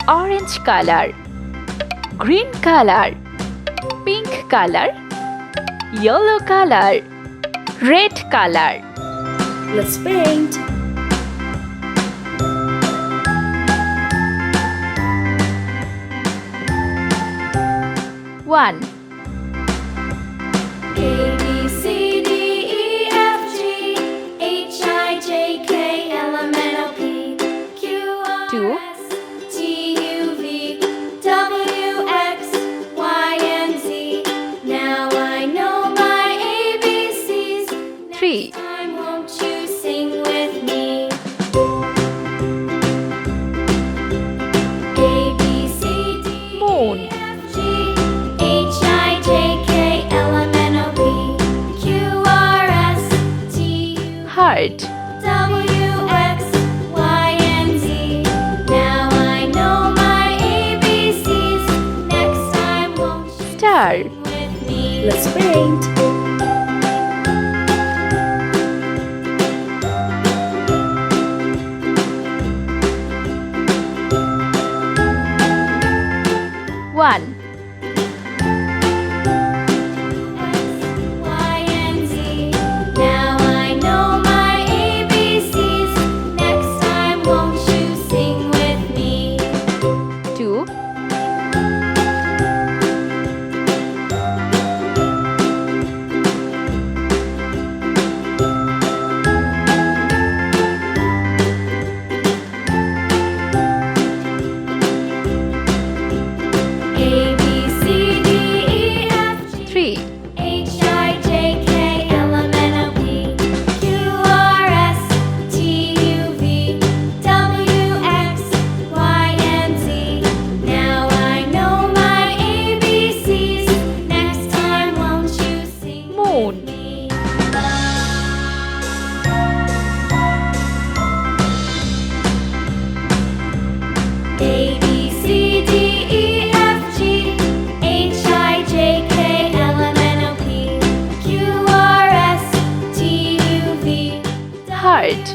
orange color, green color, pink color, yellow color, red color. Let's paint. One, A, B, C, D, E, F, G, H, I, J, K, L, M, N, O, P, Q, R, Two. S, T, U, V, W, X, Y, and Z. Now I know my ABCs. Three. Next time, won't you sing with me? A, B, C, D, Moon. E, F, G, H, I, J, K, L, M, N, O, P, Q, R, S, T, U, heart, W, X, Y, and Z. Now I know my ABCs. Next time, won't you star, sing with me? Let's paint. one, X, Y, and Z. Now I know my ABCs. Next time, won't you sing with me? two, A, B, C, D, E, F, G, three, H, I, J, K, L, M, N, O, P, Q, R, S, T, U, V, W, X, Y, and Z. Now I know my ABCs. Next time, won't you sing moon, with me? A, B, C, D, E, F, G, H, I, J, K, L, M, N, O, P, Q, R, S, T, U, V, heart,